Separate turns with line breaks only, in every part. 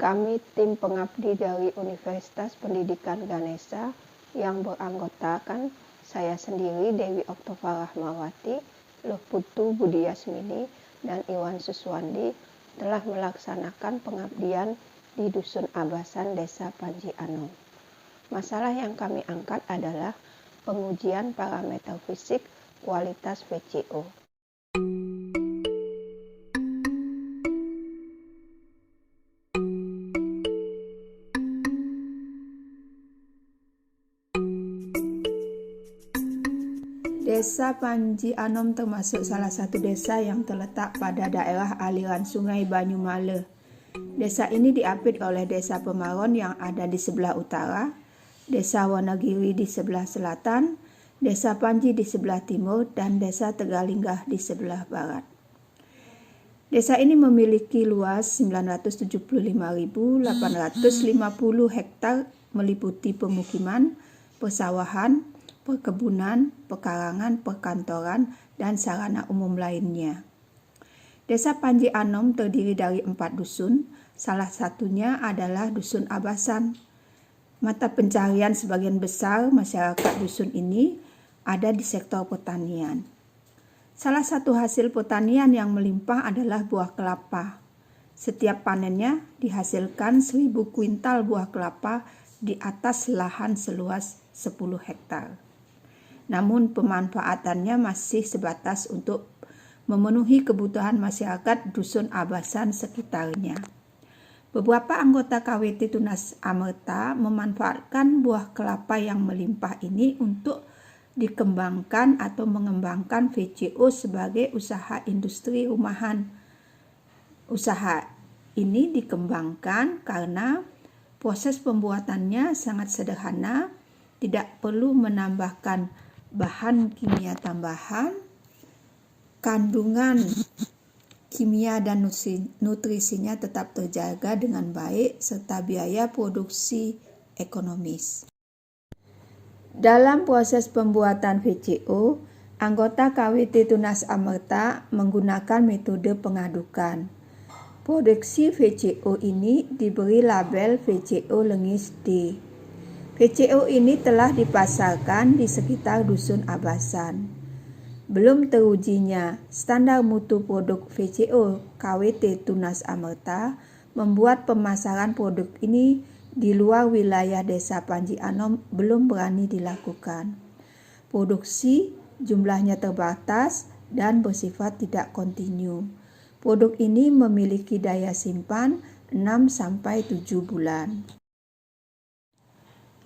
Kami tim pengabdi dari Universitas Pendidikan Ganesha yang beranggotakan saya sendiri, Dewi Oktova Rahmawati, Lehputu Budi Yasmini, dan Iwan Suswandi telah melaksanakan pengabdian di Dusun Abasan, Desa Panji Anom. Masalah yang kami angkat adalah pengujian parameter fisik kualitas VCO.
Desa Panji Anom termasuk salah satu desa yang terletak pada daerah aliran Sungai Banyumale. Desa ini diapit oleh Desa Pemaron yang ada di sebelah utara, Desa Wonogiri di sebelah selatan, Desa Panji di sebelah timur, dan Desa Tegalinggah di sebelah barat. Desa ini memiliki luas 975.850 hektar meliputi pemukiman, persawahan, perkebunan, pekarangan, perkantoran, dan sarana umum lainnya. Desa Panji Anom terdiri dari 4 dusun, salah satunya adalah Dusun Abasan. Mata pencarian sebagian besar masyarakat dusun ini ada di sektor pertanian. Salah satu hasil pertanian yang melimpah adalah buah kelapa. Setiap panennya dihasilkan 1.000 kuintal buah kelapa di atas lahan seluas 10 hektar. Namun pemanfaatannya masih sebatas untuk memenuhi kebutuhan masyarakat Dusun Abasan sekitarnya. Beberapa anggota KWT Tunas Amerta memanfaatkan buah kelapa yang melimpah ini untuk dikembangkan atau mengembangkan VCO sebagai usaha industri rumahan. Usaha ini dikembangkan karena proses pembuatannya sangat sederhana, tidak perlu menambahkan bahan kimia tambahan, kandungan kimia dan nutrisinya tetap terjaga dengan baik, serta biaya produksi ekonomis. Dalam proses pembuatan VCO, anggota KWT Tunas Amerta menggunakan metode pengadukan. Produksi VCO ini diberi label VCO Lengis D. VCO ini telah dipasarkan di sekitar Dusun Abasan. Belum terujinya standar mutu produk VCO KWT Tunas Amerta membuat pemasaran produk ini di luar wilayah Desa Panji Anom belum berani dilakukan. Produksi jumlahnya terbatas dan bersifat tidak kontinu. Produk ini memiliki daya simpan 6-7 bulan.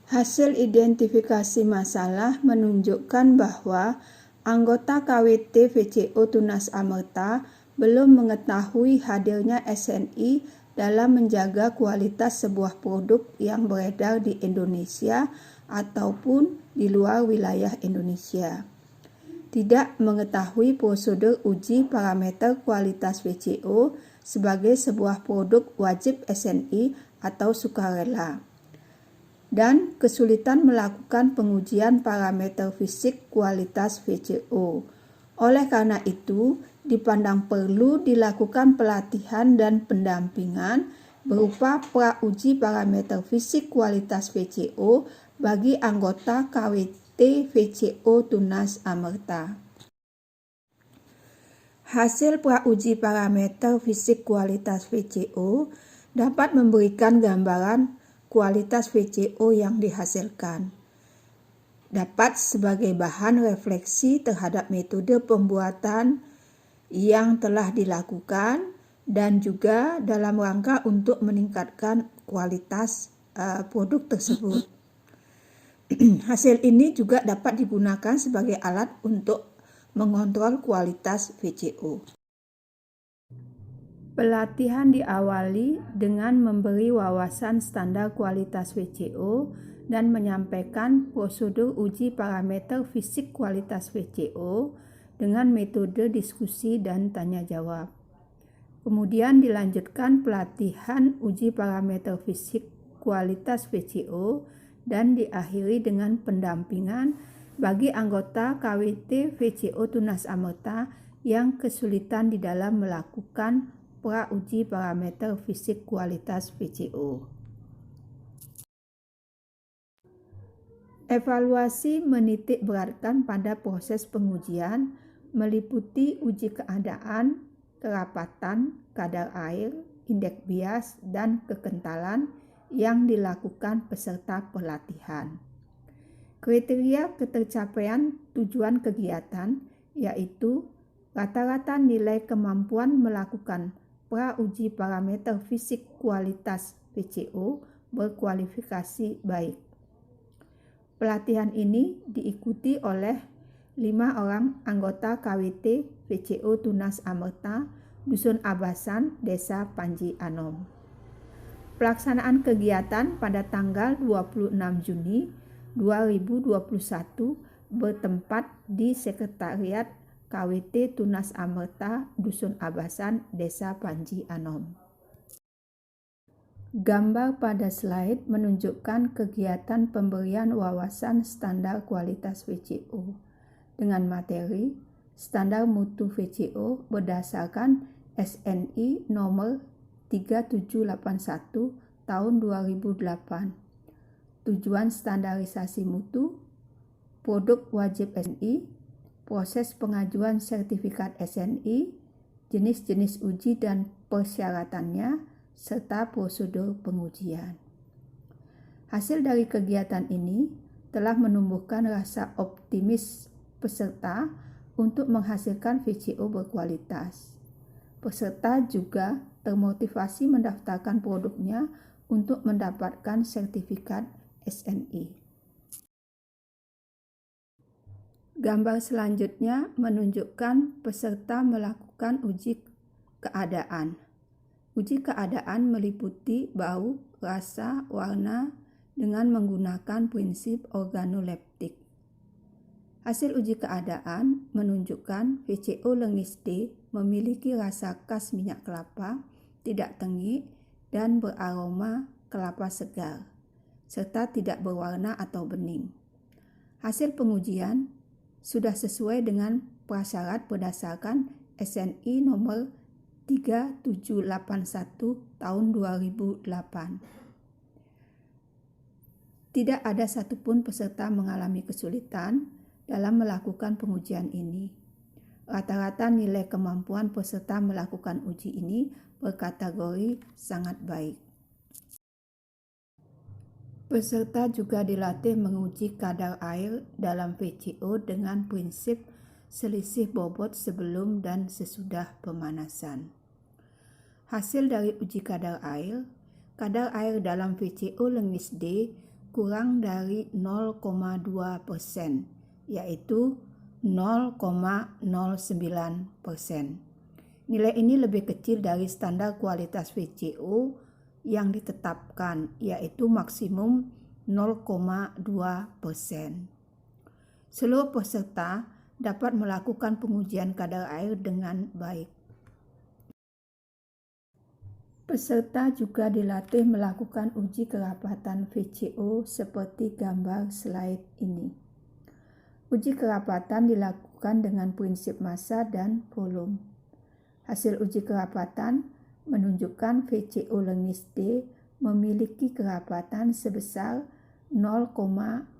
Hasil identifikasi masalah menunjukkan bahwa anggota KWT VCO Tunas Amerta belum mengetahui hadirnya SNI dalam menjaga kualitas sebuah produk yang beredar di Indonesia ataupun di luar wilayah Indonesia. Tidak mengetahui prosedur uji parameter kualitas VCO sebagai sebuah produk wajib SNI atau sukarela, dan kesulitan melakukan pengujian parameter fisik kualitas VCO. Oleh karena itu, dipandang perlu dilakukan pelatihan dan pendampingan berupa pra-uji parameter fisik kualitas VCO bagi anggota KWT VCO Tunas Amerta. Hasil pra-uji parameter fisik kualitas VCO dapat memberikan gambaran kualitas VCO yang dihasilkan. Dapat sebagai bahan refleksi terhadap metode pembuatan yang telah dilakukan dan juga dalam rangka untuk meningkatkan kualitas produk tersebut. Hasil ini juga dapat digunakan sebagai alat untuk mengontrol kualitas VCO. Pelatihan diawali dengan memberi wawasan standar kualitas VCO dan menyampaikan prosedur uji parameter fisik kualitas VCO dengan metode diskusi dan tanya jawab. Kemudian dilanjutkan pelatihan uji parameter fisik kualitas VCO dan diakhiri dengan pendampingan bagi anggota KWT VCO Tunas Amerta yang kesulitan di dalam melakukan pra-uji parameter fisik kualitas VCO. Evaluasi menitik beratkan pada proses pengujian meliputi uji keadaan, kerapatan, kadar air, indeks bias, dan kekentalan yang dilakukan peserta pelatihan. Kriteria ketercapaian tujuan kegiatan yaitu rata-rata nilai kemampuan melakukan pra-uji parameter fisik kualitas VCO berkualifikasi baik. Pelatihan ini diikuti oleh 5 orang anggota KWT VCO Tunas Amerta, Dusun Abasan, Desa Panji Anom. Pelaksanaan kegiatan pada tanggal 26 Juni 2021 bertempat di Sekretariat KWT Tunas Amerta, Dusun Abasan, Desa Panji Anom. Gambar pada slide menunjukkan kegiatan pemberian wawasan standar kualitas VCO dengan materi standar mutu VCO berdasarkan SNI nomor 3781 tahun 2008. Tujuan standarisasi mutu, produk wajib SNI, proses pengajuan sertifikat SNI, jenis-jenis uji dan persyaratannya, serta prosedur pengujian. Hasil dari kegiatan ini telah menumbuhkan rasa optimis peserta untuk menghasilkan VCO berkualitas. Peserta juga termotivasi mendaftarkan produknya untuk mendapatkan sertifikat SNI. Gambar selanjutnya menunjukkan peserta melakukan uji keadaan. Uji keadaan meliputi bau, rasa, warna dengan menggunakan prinsip organoleptik. Hasil uji keadaan menunjukkan VCO Lengis D memiliki rasa khas minyak kelapa, tidak tengik, dan beraroma kelapa segar, serta tidak berwarna atau bening. Hasil pengujian sudah sesuai dengan prasyarat berdasarkan SNI nomor 3781 tahun 2008. Tidak ada satupun peserta mengalami kesulitan dalam melakukan pengujian ini. Rata-rata nilai kemampuan peserta melakukan uji ini berkategori sangat baik. Peserta juga dilatih menguji kadar air dalam VCO dengan prinsip selisih bobot sebelum dan sesudah pemanasan. Hasil dari uji kadar air dalam VCO Lengis D kurang dari 0,2%, yaitu 0,09%. Nilai ini lebih kecil dari standar kualitas VCO yang ditetapkan, yaitu maksimum 0,2%. Seluruh peserta dapat melakukan pengujian kadar air dengan baik. Peserta juga dilatih melakukan uji kerapatan VCO seperti gambar slide ini. Uji kerapatan dilakukan dengan prinsip massa dan volume. Hasil uji kerapatan menunjukkan VCO Lengis D memiliki kerapatan sebesar 0,858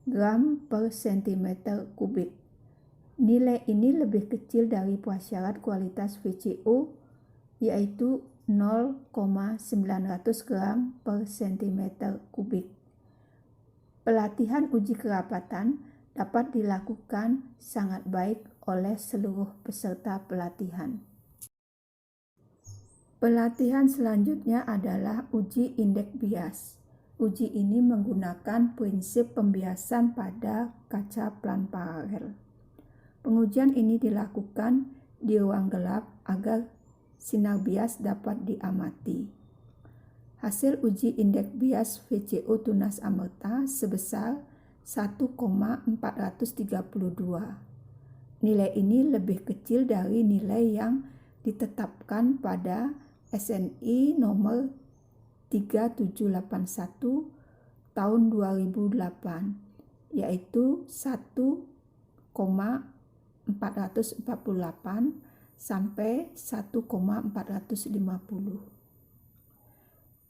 gram per cm3. Nilai ini lebih kecil dari prasyarat kualitas VCO, yaitu 0,900 gram per cm3. Pelatihan uji kerapatan dapat dilakukan sangat baik oleh seluruh peserta pelatihan. Pelatihan selanjutnya adalah uji indeks bias. Uji ini menggunakan prinsip pembiasan pada kaca plan paralel. Pengujian ini dilakukan di ruang gelap agar sinar bias dapat diamati. Hasil uji indeks bias VCO Tunas Amerta sebesar 1,432. Nilai ini lebih kecil dari nilai yang ditetapkan pada SNI nomor 3781 tahun 2008, yaitu 1,448 sampai 1,450.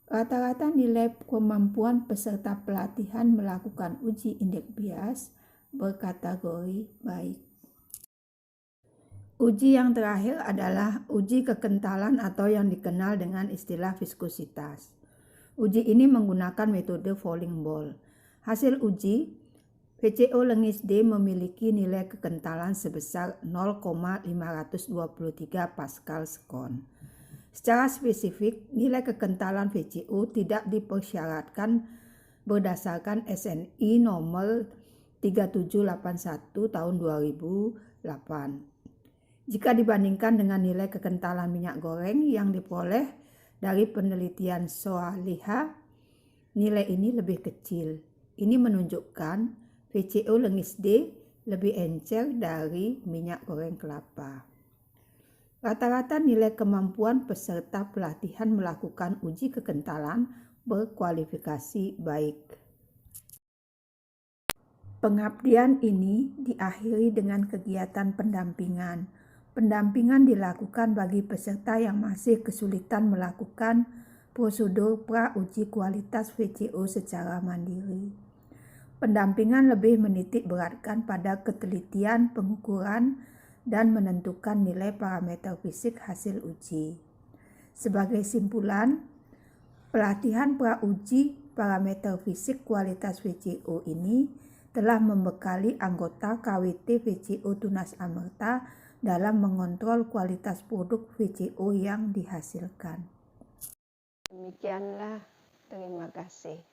Rata-rata nilai kemampuan peserta pelatihan melakukan uji indeks bias berkategori baik. Uji yang terakhir adalah uji kekentalan atau yang dikenal dengan istilah viskositas. Uji ini menggunakan metode falling ball. Hasil uji, VCO lengis D memiliki nilai kekentalan sebesar 0,523 Pascal sekon. Secara spesifik, nilai kekentalan VCO tidak dipersyaratkan berdasarkan SNI nomor 3781 tahun 2008. Jika dibandingkan dengan nilai kekentalan minyak goreng yang diperoleh dari penelitian Soaliha, nilai ini lebih kecil. Ini menunjukkan VCO lengis D lebih encer dari minyak goreng kelapa. Rata-rata nilai kemampuan peserta pelatihan melakukan uji kekentalan berkualifikasi baik. Pengabdian ini diakhiri dengan kegiatan pendampingan. Pendampingan dilakukan bagi peserta yang masih kesulitan melakukan prosedur pra-uji kualitas VCO secara mandiri. Pendampingan lebih menitik beratkan pada ketelitian pengukuran dan menentukan nilai parameter fisik hasil uji. Sebagai simpulan, pelatihan pra-uji parameter fisik kualitas VCO ini telah membekali anggota KWT VCO Tunas Amerta dalam mengontrol kualitas produk VCO yang dihasilkan.
Demikianlah, terima kasih.